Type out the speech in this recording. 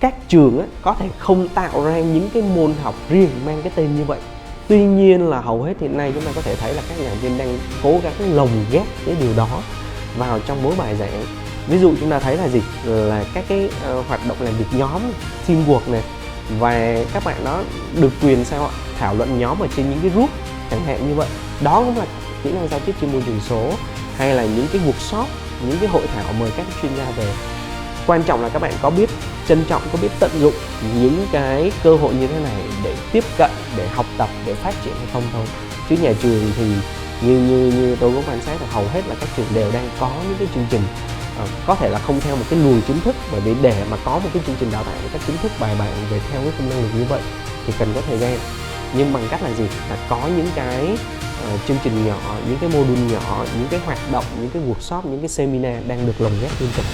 các trường á, có thể không tạo ra những cái môn học riêng mang cái tên như vậy. Tuy nhiên là hầu hết hiện nay chúng ta có thể thấy là các giảng viên đang cố gắng lồng ghép cái điều đó vào trong mỗi bài giảng. Ví dụ chúng ta thấy là gì? Là các cái hoạt động làm việc nhóm, teamwork này, và các bạn đó được quyền sao ạ? Thảo luận nhóm ở trên những cái group chẳng hạn như vậy. Đó cũng là kỹ năng giao tiếp trên môi trường số, hay là những cái workshop, những cái hội thảo mời các chuyên gia về. Quan trọng là các bạn có biết trân trọng, có biết tận dụng những cái cơ hội như thế này để tiếp cận, để học tập, để phát triển hay không thôi. Chứ nhà trường thì như tôi cũng quan sát là hầu hết là các trường đều đang có những cái chương trình có thể là không theo một cái luồng chính thức, bởi vì để mà có một cái chương trình đào tạo một cách chính thức bài bản về theo cái khung năng lực như vậy thì cần có thời gian. Nhưng bằng cách là gì? Là có những cái chương trình nhỏ, những cái module nhỏ, những cái hoạt động, những cái workshop, những cái seminar đang được lồng ghép liên tục.